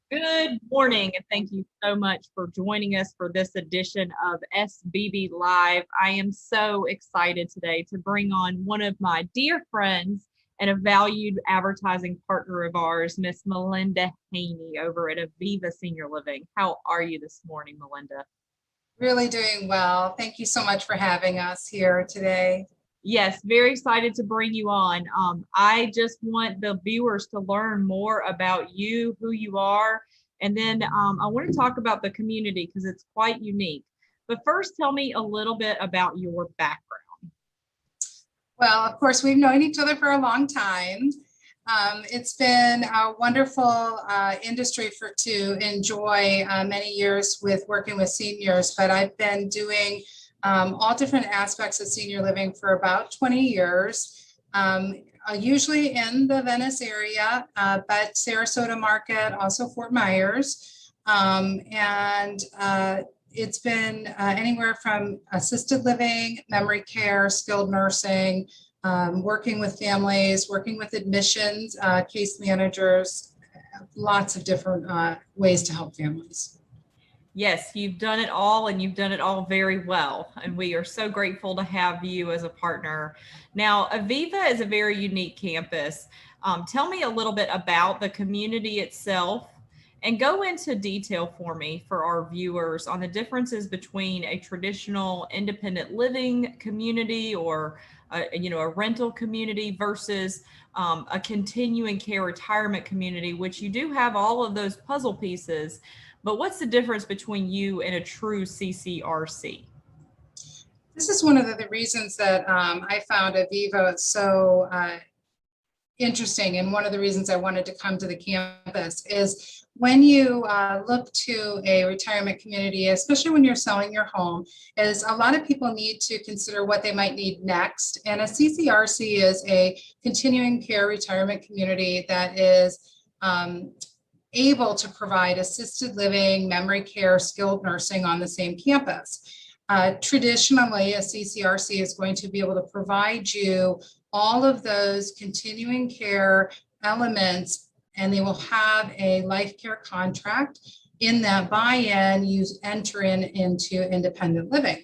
Good morning, and thank you so much for joining us for this edition of SBB Live. I am so excited today to bring on one of my dear friends and a valued advertising partner of ours, Miss Melinda Haney over at Aviva Senior Living. How are you this morning, Melinda? Really doing well. Thank you so much for having us here today. Yes, very excited to bring you on. I just want the viewers to learn more about you, who you are, and then I want to talk about the community because it's quite unique. But first, tell me a little bit about your background. Well, of course, we've known each other for a long time. It's been a wonderful industry to enjoy many years with working with seniors, but I've been doing all different aspects of senior living for about 20 years. Usually in the Venice area, but Sarasota market, also Fort Myers. It's been anywhere from assisted living, memory care, skilled nursing, working with families, working with admissions, case managers, lots of different ways to help families. Yes, you've done it all and you've done it all very well. And we are so grateful to have you as a partner. Now, Aviva is a very unique campus. Tell me a little bit about the community itself and go into detail for me for our viewers on the differences between a traditional independent living community or a rental community versus a continuing care retirement community, which you do have all of those puzzle pieces. But what's the difference between you and a true CCRC? This is one of the reasons that I found Aviva so interesting, and one of the reasons I wanted to come to the campus is when you look to a retirement community, especially when you're selling your home, is a lot of people need to consider what they might need next. And a CCRC is a continuing care retirement community that is able to provide assisted living, memory care, skilled nursing on the same campus. Traditionally, a CCRC is going to be able to provide you all of those continuing care elements, and they will have a life care contract. In that buy-in, you enter into independent living.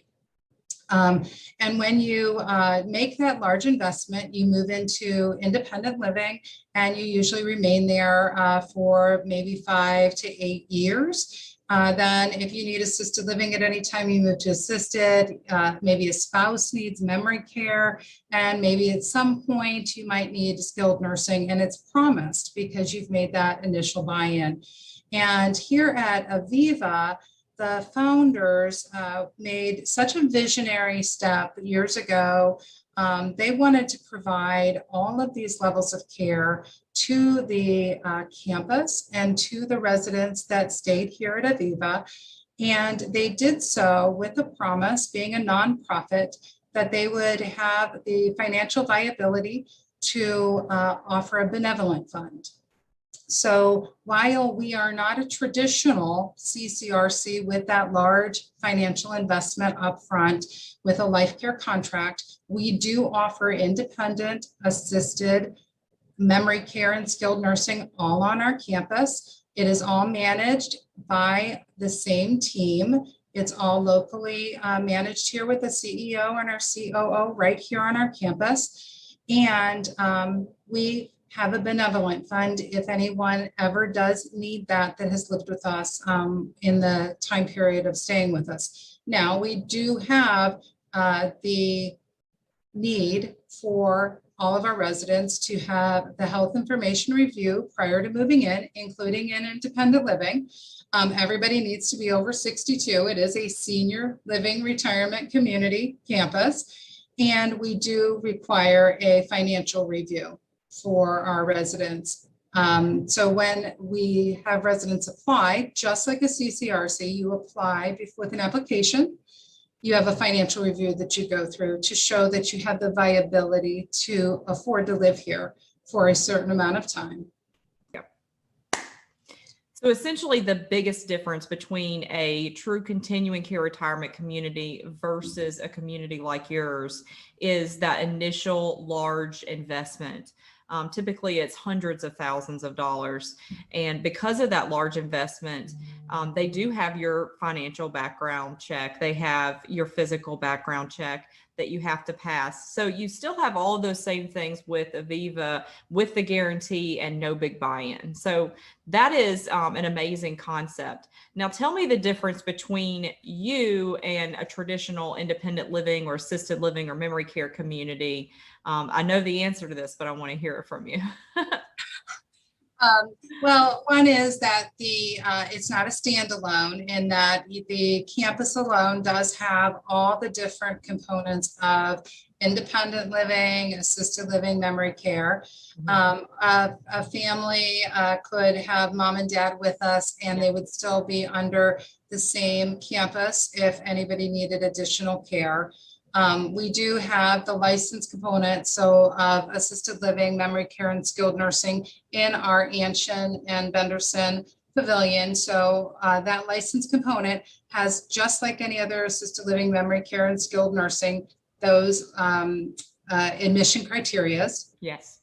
And when you make that large investment, you move into independent living, and you usually remain there for maybe 5 to 8 years. Then if you need assisted living at any time, you move to assisted. Maybe a spouse needs memory care, and maybe at some point you might need skilled nursing, and it's promised because you've made that initial buy-in. And here at Aviva, the founders made such a visionary step years ago. They wanted to provide all of these levels of care to the campus and to the residents that stayed here at Aviva. And they did so with the promise, being a nonprofit, that they would have the financial viability to offer a benevolent fund. So while we are not a traditional CCRC with that large financial investment upfront with a life care contract, we do offer independent, assisted, memory care, and skilled nursing all on our campus. It is all managed by the same team. It's all locally managed here with the CEO and our COO right here on our campus. And we have a benevolent fund if anyone ever does need that has lived with us in the time period of staying with us. Now, we do have the need for all of our residents to have the health information review prior to moving in, including in independent living. Everybody needs to be over 62. It is a senior living retirement community campus, and we do require a financial review for our residents. So when we have residents apply, just like a CCRC, you apply with an application. You have a financial review that you go through to show that you have the viability to afford to live here for a certain amount of time. So essentially the biggest difference between a true continuing care retirement community versus a community like yours is that initial large investment. Typically, it's hundreds of thousands of dollars. And because of that large investment, they do have your financial background check. They have your physical background check that you have to pass. So you still have all of those same things with Aviva, with the guarantee and no big buy-in. So that is an amazing concept. Now tell me the difference between you and a traditional independent living or assisted living or memory care community. I know the answer to this, but I want to hear it from you. Well, one is that it's not a standalone, in that the campus alone does have all the different components of independent living, assisted living, memory care. A family could have mom and dad with us, and they would still be under the same campus if anybody needed additional care. We do have the license component, so of assisted living, memory care, and skilled nursing in our Anshin and Benderson pavilion. So that license component has, just like any other assisted living, memory care, and skilled nursing, those admission criterias. Yes.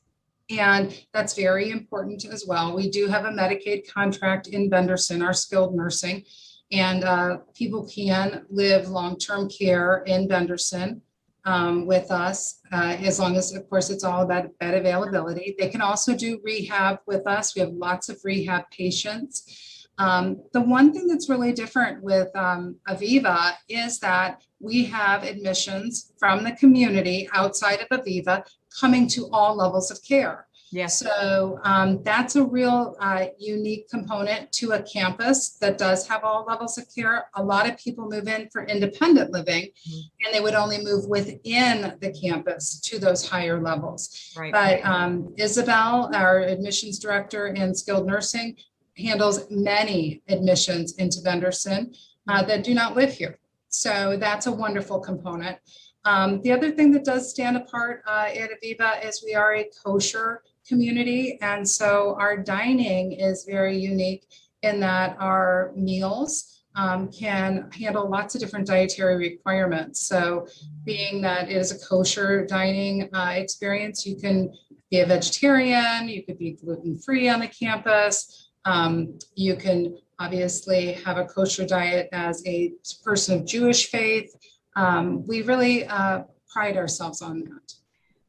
And that's very important as well. We do have a Medicaid contract in Benderson, our skilled nursing. And people can live long-term care in Benderson with us, as long as, of course, it's all about bed availability. They can also do rehab with us. We have lots of rehab patients. The one thing that's really different with Aviva is that we have admissions from the community outside of Aviva coming to all levels of care. Yes. So that's a real unique component to a campus that does have all levels of care. A lot of people move in for independent living, and they would only move within the campus to those higher levels. Right. But Isabel, our admissions director in skilled nursing, handles many admissions into Benderson that do not live here. So that's a wonderful component. The other thing that does stand apart at Aviva is we are a kosher community. And so our dining is very unique in that our meals can handle lots of different dietary requirements. So being that it is a kosher dining experience, you can be a vegetarian, you could be gluten-free on the campus. You can obviously have a kosher diet as a person of Jewish faith. We really pride ourselves on that.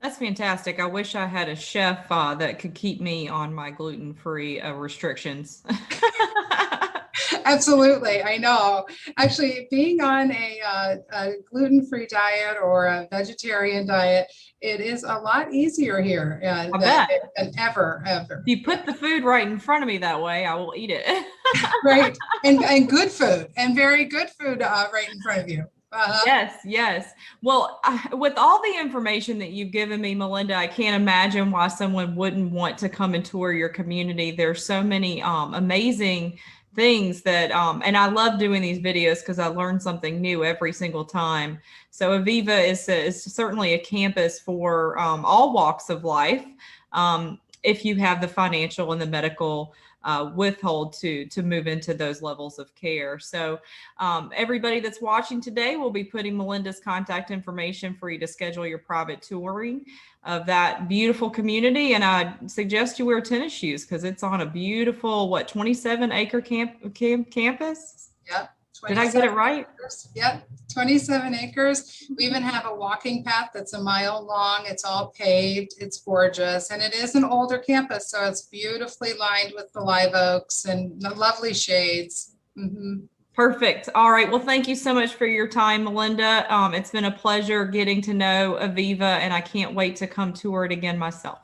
That's fantastic. I wish I had a chef that could keep me on my gluten-free restrictions. Absolutely. I know. Actually, being on a gluten-free diet or a vegetarian diet, it is a lot easier here than ever. If you put the food right in front of me that way, I will eat it. Right. And good food, and very good food right in front of you. Yes. Well, with all the information that you've given me, Melinda, I can't imagine why someone wouldn't want to come and tour your community. There's so many amazing things that, and I love doing these videos because I learn something new every single time. So Aviva is certainly a campus for all walks of life. If you have the financial and the medical withhold to move into those levels of care. So everybody that's watching today, will be putting Melinda's contact information for you to schedule your private touring of that beautiful community. And I suggest you wear tennis shoes because it's on a beautiful, 27-acre campus? Yep. Did I get it right? Acres. Yep, 27 acres. We even have a walking path that's a mile long. It's all paved. It's gorgeous. And it is an older campus, so it's beautifully lined with the live oaks and the lovely shades. Mm-hmm. Perfect. All right. Well, thank you so much for your time, Melinda. It's been a pleasure getting to know Aviva, and I can't wait to come tour it again myself.